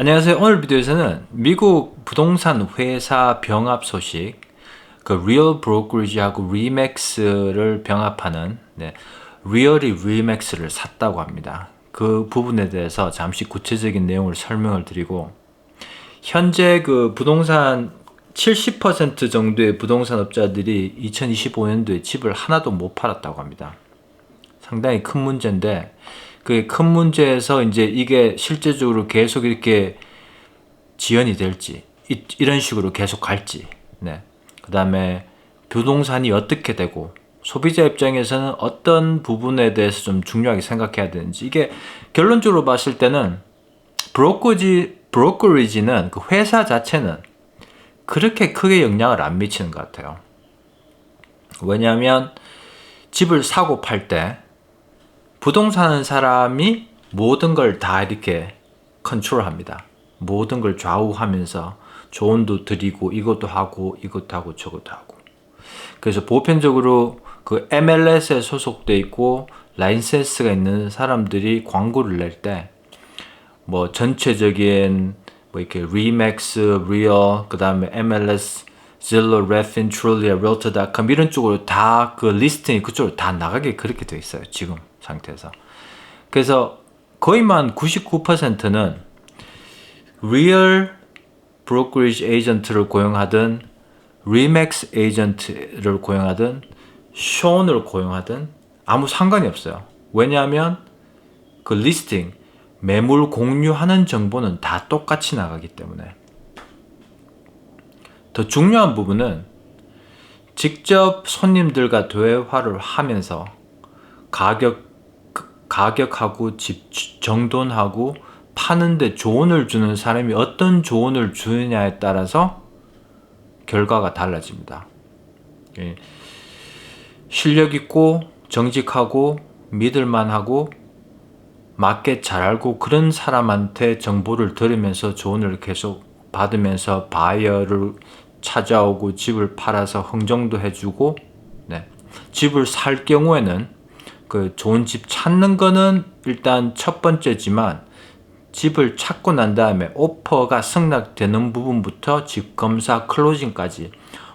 안녕하세요. 오늘 비디오에서는 미국 부동산 회사 병합 소식, 그 리얼 브로커리지하고 리맥스를 병합하는 리얼이 리맥스를 샀다고 합니다. 그 부분에 대해서 잠시 구체적인 내용을 설명을 드리고, 현재 그 부동산 70% 정도의 부동산 업자들이 2025년도에 집을 하나도 못 팔았다고 합니다. 상당히 큰 문제인데, 그 큰 문제에서 이제 이게 실제적으로 계속 이렇게 지연이 될지, 이런 식으로 계속 갈지, 그 다음에 부동산이 어떻게 되고, 소비자 입장에서는 어떤 부분에 대해서 좀 중요하게 생각해야 되는지, 이게 결론적으로 봤을 때는 브로커리지는 그 회사 자체는 그렇게 크게 영향을 안 미치는 것 같아요. 왜냐하면 집을 사고 팔 때 부동산 사람이 모든 걸 다 이렇게 컨트롤합니다. 모든 걸 좌우하면서 조언도 드리고 이것도 하고 이것도 하고 저것도 하고. 그래서 보편적으로 그 MLS에 소속돼 있고 라이센스가 있는 사람들이 광고를 낼 때 뭐 전체적인 뭐 이렇게 리맥스, 리얼, 그 다음에 MLS, 질러, 레핀, 트롤리아, realtor.com 이런 쪽으로 다 그 리스팅이 그쪽으로 다 나가게 그렇게 돼 있어요. 지금 상태에서. 그래서 거의만 99%는 리얼 브로커리지 에이전트를 고용하든 리맥스 에이전트를 고용하든 쇼를 고용하든 아무 상관이 없어요. 왜냐하면 그 리스팅, 매물 공유하는 정보는 다 똑같이 나가기 때문에. 더 중요한 부분은 직접 손님들과 대화를 하면서 가격하고 집 정돈하고 파는데 조언을 주는 사람이 어떤 조언을 주느냐에 따라서 결과가 달라집니다. 실력 있고 정직하고 믿을만하고 마켓 잘 알고 그런 사람한테 정보를 들으면서 조언을 계속 받으면서 바이어를 찾아오고 집을 팔아서 흥정도 해주고, 집을 살 경우에는 그 좋은 집 찾는 거는 일단 첫 번째지만 집을 찾고 난 다음에 오퍼가 승낙되는 부분부터 집 검사 클로징까지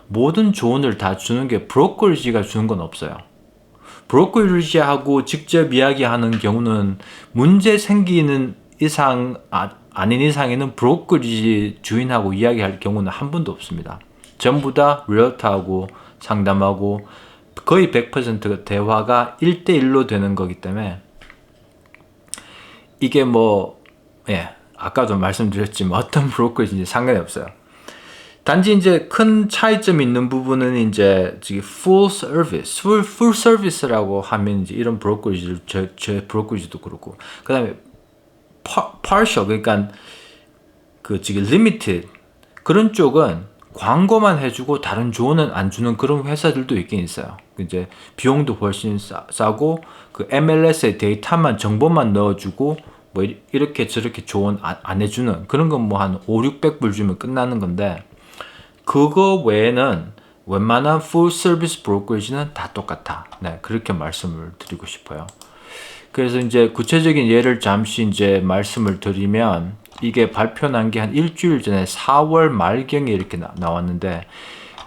모든 조언을 다 주는 게 브로커리지가 주는 건 없어요. 브로커리지하고 직접 이야기하는 경우는 문제 생기는 이상 아닌 이상에는 브로커리지 주인하고 이야기할 경우는 한 번도 없습니다. 전부 다 리얼터하고 상담하고 거의 100% 대화가 1대1로 되는 거기 때문에 이게 아까도 말씀드렸지만 어떤 브로커리지인지 상관이 없어요. 단지 이제 큰 차이점이 있는 부분은 이제 full service라고 하면 이제 이런 브로커리지를 제 브로커리지도 그렇고, 그다음에 partial, 그러니까 그 limited 그런 쪽은 광고만 해주고 다른 조언은 안 주는 그런 회사들도 있긴 있어요. 이제 비용도 훨씬 싸고 그 MLS의 데이터만 정보만 넣어주고 뭐 이렇게 저렇게 조언 안 해주는 그런 건 뭐 한 5,600불 주면 끝나는 건데, 그거 외에는 웬만한 full service 브로커리지는 다 똑같아. 그렇게 말씀을 드리고 싶어요. 그래서 이제 구체적인 예를 잠시 이제 말씀을 드리면, 이게 발표난 게 한 일주일 전에 4월 말경에 이렇게 나왔는데,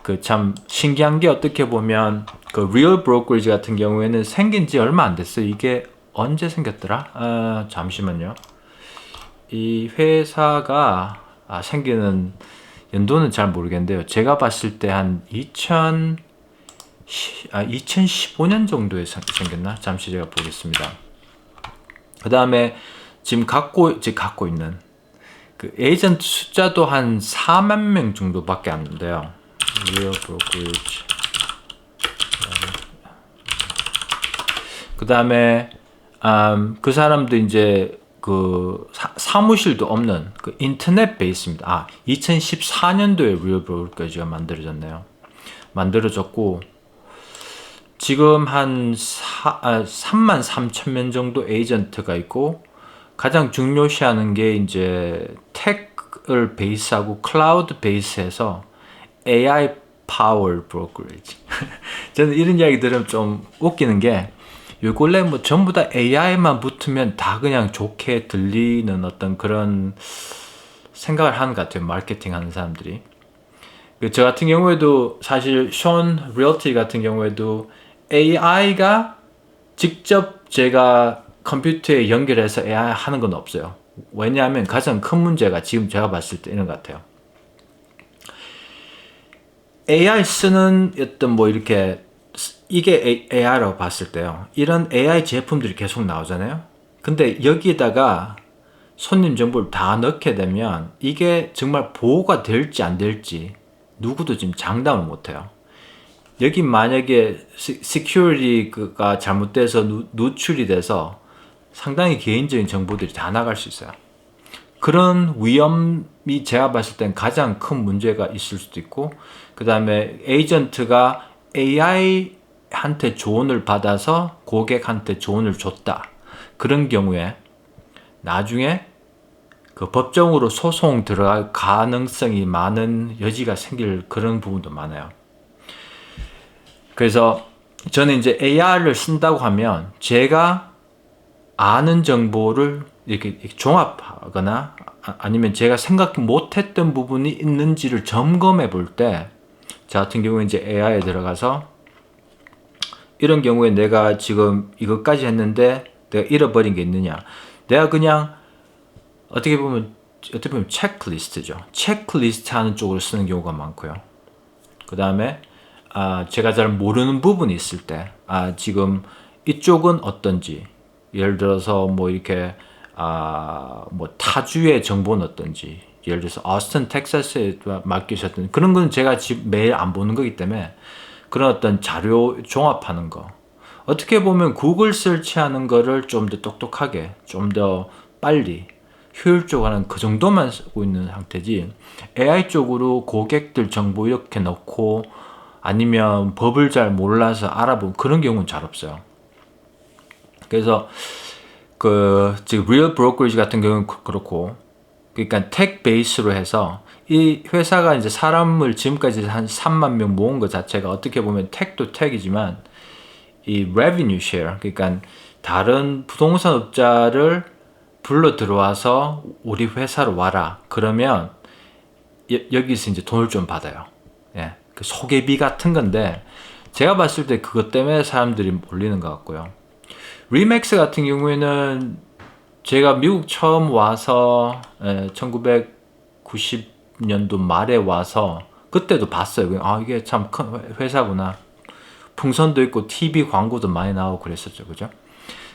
그 참 신기한 게 어떻게 보면 그 리얼 브로커리지 같은 경우에는 생긴 지 얼마 안 됐어요. 이게 언제 생겼더라? 잠시만요. 이 회사가 생기는 연도는 잘 모르겠는데요. 제가 봤을 때 한 2015년 정도에 생겼나? 잠시 제가 보겠습니다. 그 다음에 지금 갖고 있는 그 에이전트 숫자도 한 4만 명 정도밖에 안 돼요. 리얼 브로커리지. 그 다음에 그 사람도 이제 그 사무실도 없는 그 인터넷 베이스입니다. 2014년도에 리얼 브로커리지가 만들어졌고 지금 한 3만 3천 명 정도 에이전트가 있고, 가장 중요시하는 게 이제 텍을 베이스하고 클라우드 베이스에서 AI 파워 브로커리지. 저는 이런 이야기 들으면 좀 웃기는 게, 요 근래 뭐 전부 다 AI만 붙으면 다 그냥 좋게 들리는 어떤 그런 생각을 하는 것 같아요. 마케팅 하는 사람들이. 저 같은 경우에도 사실 션 리얼티 같은 경우에도 AI가 직접 제가 컴퓨터에 연결해서 AI 하는 건 없어요. 왜냐하면 가장 큰 문제가 지금 제가 봤을 때 이런 것 같아요. AI 쓰는 어떤 뭐 이렇게 이게 AI라고 봤을 때요. 이런 AI 제품들이 계속 나오잖아요. 근데 여기에다가 손님 정보를 다 넣게 되면 이게 정말 보호가 될지 안 될지 누구도 지금 장담을 못 해요. 여기 만약에 시큐리티가 잘못돼서 누출이 돼서 상당히 개인적인 정보들이 다 나갈 수 있어요. 그런 위험이 제가 봤을 땐 가장 큰 문제가 있을 수도 있고, 그 다음에 에이전트가 AI한테 조언을 받아서 고객한테 조언을 줬다. 그런 경우에 나중에 그 법정으로 소송 들어갈 가능성이 많은 여지가 생길 그런 부분도 많아요. 그래서 저는 이제 AI를 쓴다고 하면 제가 아는 정보를 이렇게 종합하거나 아니면 제가 생각 못했던 부분이 있는지를 점검해 볼 때, 저 같은 경우에 이제 AI에 들어가서 이런 경우에 내가 지금 이것까지 했는데 내가 잃어버린 게 있느냐. 내가 그냥 어떻게 보면 체크리스트죠. 체크리스트 하는 쪽으로 쓰는 경우가 많고요. 그 다음에 제가 잘 모르는 부분이 있을 때 지금 이쪽은 어떤지, 예를 들어서 뭐 이렇게 뭐 타주의 정보는 어떤지, 예를 들어서 어스튼 텍사스에 맡기셨던 그런 건 제가 지금 매일 안 보는 거기 때문에 그런 어떤 자료 종합하는 거, 어떻게 보면 구글 설치하는 거를 좀 더 똑똑하게, 좀 더 빨리 효율적으로 하는 그 정도만 쓰고 있는 상태지, AI 쪽으로 고객들 정보 이렇게 넣고 아니면 법을 잘 몰라서 알아본 그런 경우는 잘 없어요. 그래서 지금 리얼 브로커리지 같은 경우는 그렇고, 그러니까 택 베이스로 해서 이 회사가 이제 사람을 지금까지 한 3만 명 모은 것 자체가 어떻게 보면 택도 택이지만 이 revenue share, 그러니까 다른 부동산 업자를 불러 들어와서 우리 회사로 와라. 그러면 여기서 이제 돈을 좀 받아요. 예, 그 소개비 같은 건데 제가 봤을 때 그것 때문에 사람들이 몰리는 것 같고요. 리맥스 같은 경우에는 제가 미국 처음 와서 1990년도 말에 와서 그때도 봤어요. 이게 참 큰 회사구나. 풍선도 있고 TV 광고도 많이 나오고 그랬었죠. 그죠?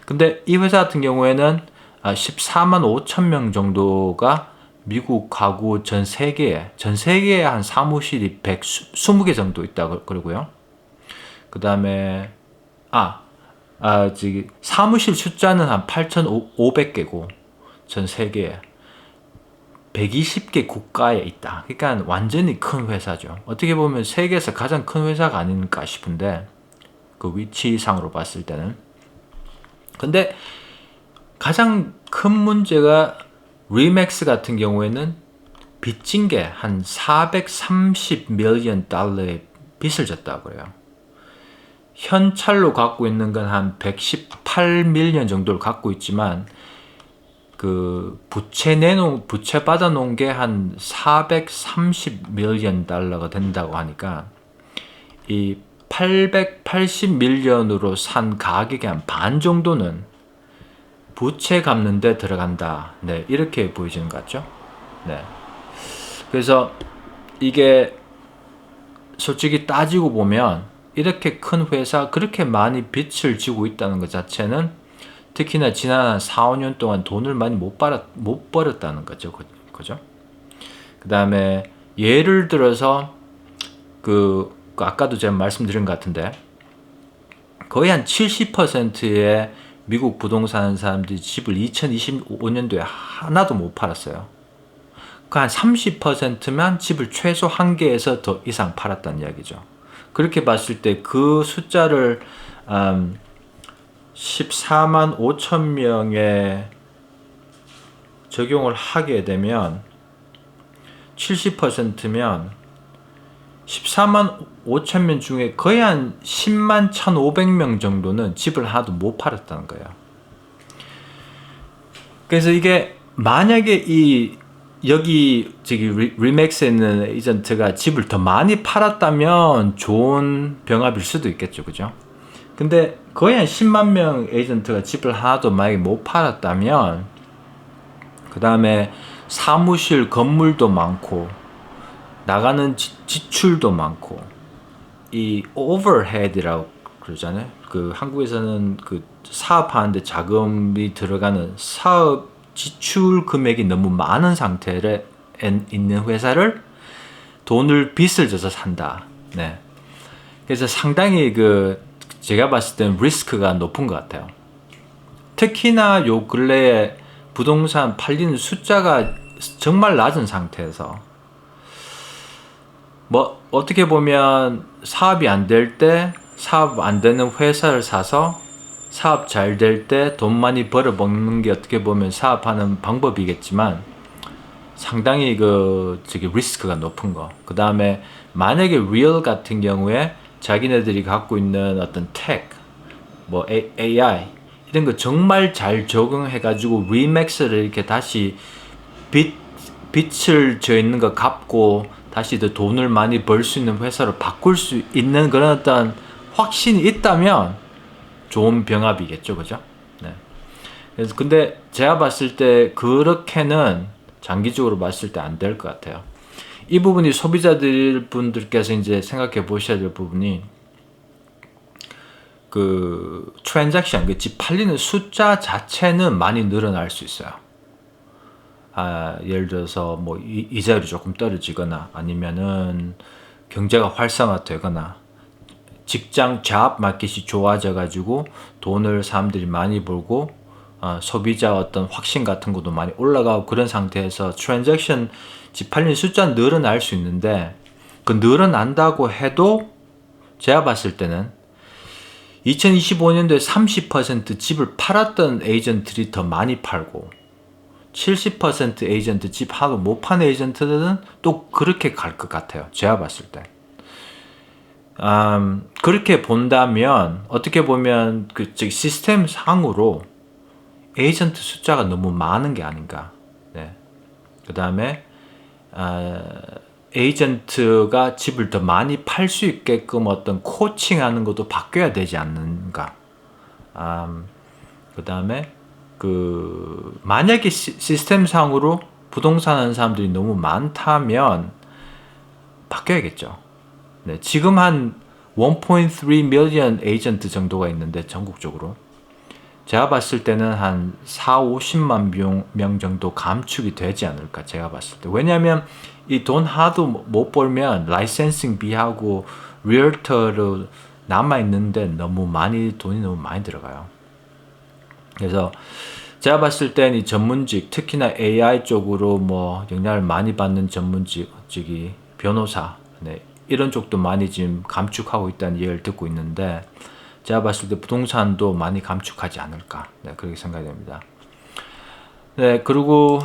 근데 이 회사 같은 경우에는 14만 5천 명 정도가 미국 가구 전 세계에 한 사무실이 120개 정도 있다고 그러고요. 그 다음에 사무실 숫자는 한 8,500개고 전 세계에 120개 국가에 있다. 그러니까 완전히 큰 회사죠. 어떻게 보면 세계에서 가장 큰 회사가 아닐까 싶은데, 그 위치상으로 봤을 때는. 근데 가장 큰 문제가 리맥스 같은 경우에는 빚진 게 한 430 밀리언 달러의 빚을 졌다고 그래요. 현찰로 갖고 있는 건 한 118 밀리언 정도를 갖고 있지만 그 부채 받아 놓은 게 한 430 밀리언 달러가 된다고 하니까 이 880 밀리언으로 산 가격의 한 반 정도는 부채 갚는 데 들어간다. 네, 이렇게 보여지는 것 같죠? 네. 그래서 이게 솔직히 따지고 보면 이렇게 큰 회사 그렇게 많이 빚을 지고 있다는 것 자체는 특히나 지난 한 4, 5년 동안 돈을 많이 못 벌었다는 거죠. 그죠? 그 다음에 예를 들어서 아까도 제가 말씀드린 것 같은데 거의 한 70%의 미국 부동산 사람들이 집을 2025년도에 하나도 못 팔았어요. 그 한 30%만 집을 최소 한 개에서 더 이상 팔았다는 이야기죠. 그렇게 봤을 때 그 숫자를 14만 5천 명에 적용을 하게 되면 70%면 14만 5천 명 중에 거의 한 10만 1,500명 정도는 집을 하나도 못 팔았다는 거예요. 그래서 이게 만약에 이 여기 저기 리맥스에 있는 에이전트가 집을 더 많이 팔았다면 좋은 병합일 수도 있겠죠, 그죠? 근데 거의 한 10만 명 에이전트가 집을 하나도 만약에 못 팔았다면, 그 다음에 사무실 건물도 많고 나가는 지출도 많고, 이 오버헤드라고 그러잖아요. 그 한국에서는 그 사업하는데 자금이 들어가는 사업 지출 금액이 너무 많은 상태에 있는 회사를 돈을 빚을 져서 산다. 네. 그래서 상당히 제가 봤을 때는 리스크가 높은 것 같아요. 특히나 요 근래에 부동산 팔리는 숫자가 정말 낮은 상태에서, 뭐 어떻게 보면 사업이 안 될 때 사업 안 되는 회사를 사서 사업 잘 될 때 돈 많이 벌어 먹는 게 어떻게 보면 사업하는 방법이겠지만, 상당히 리스크가 높은 거. 그 다음에 만약에 리얼 같은 경우에 자기네들이 갖고 있는 어떤 텍, 뭐 AI 이런 거 정말 잘 적용해가지고 리맥스를 이렇게 다시 빚을 져 있는 거 갚고 다시 더 돈을 많이 벌 수 있는 회사로 바꿀 수 있는 그런 어떤 확신이 있다면 좋은 병합이겠죠, 그죠? 네. 그래서 근데 제가 봤을 때 그렇게는 장기적으로 봤을 때 안 될 것 같아요. 이 부분이 소비자들 분들께서 이제 생각해 보셔야 될 부분이, 그 트랜잭션, 그 집 팔리는 숫자 자체는 많이 늘어날 수 있어요. 예를 들어서 뭐 이자율이 조금 떨어지거나 아니면은 경제가 활성화되거나 직장 잡 마켓이 좋아져 가지고 돈을 사람들이 많이 벌고 소비자 어떤 확신 같은 것도 많이 올라가고 그런 상태에서 트랜잭션 집 팔리는 숫자는 늘어날 수 있는데, 그 늘어난다고 해도 제가 봤을 때는 2025년도에 30% 집을 팔았던 에이전트들이 더 많이 팔고 70% 에이전트 집 하고 못 파는 에이전트들은 또 그렇게 갈 것 같아요, 제가 봤을 때. 그렇게 본다면 어떻게 보면 시스템 상으로 에이전트 숫자가 너무 많은 게 아닌가. 네. 그 다음에 에이전트가 집을 더 많이 팔 수 있게끔 어떤 코칭하는 것도 바뀌어야 되지 않는가. 그 다음에 만약에 시스템 상으로 부동산 하는 사람들이 너무 많다면 바뀌어야겠죠. 네, 지금 한 1.3 million 에이전트 정도가 있는데 전국적으로 제가 봤을 때는 한 4, 50만 명 정도 감축이 되지 않을까, 제가 봤을 때. 왜냐하면 이 돈 하나도 못 벌면 라이센싱 비하고 리얼터로 남아있는데 돈이 너무 많이 들어가요. 그래서 제가 봤을 때는 이 전문직, 특히나 AI 쪽으로 뭐 영향을 많이 받는 전문직이 변호사, 네, 이런 쪽도 많이 지금 감축하고 있다는 얘기를 듣고 있는데, 제가 봤을 때 부동산도 많이 감축하지 않을까, 네, 그렇게 생각이 됩니다. 네, 그리고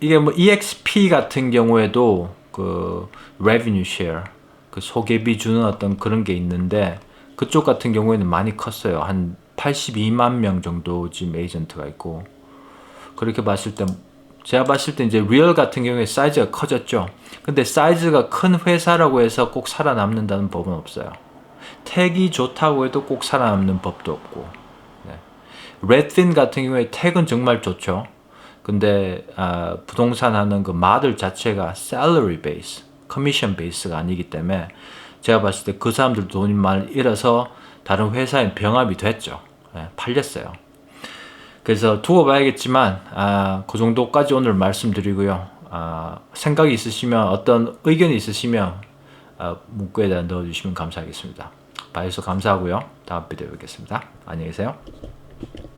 이게 뭐 EXP 같은 경우에도 그 revenue share, 그 소개비 주는 어떤 그런 게 있는데, 그쪽 같은 경우에는 많이 컸어요. 한 82만 명 정도 지금 에이전트가 있고, 그렇게 봤을 때 제가 봤을 때 이제 리얼 같은 경우에 사이즈가 커졌죠. 근데 사이즈가 큰 회사라고 해서 꼭 살아남는다는 법은 없어요. 택이 좋다고 해도 꼭 살아남는 법도 없고. 네. 레드핀 같은 경우에 택은 정말 좋죠. 근데 부동산 하는 그 마들 자체가 salary base, 커미션 베이스가 아니기 때문에 제가 봤을 때 그 사람들 돈이 많이 잃어서 다른 회사에 병합이 됐죠. 네, 팔렸어요. 그래서 두고 봐야겠지만 그 정도까지 오늘 말씀드리고요. 생각이 있으시면, 어떤 의견이 있으시면 문구에다 넣어주시면 감사하겠습니다. 봐주셔서 감사하고요. 다음 비디오에 뵙겠습니다. 안녕히 계세요.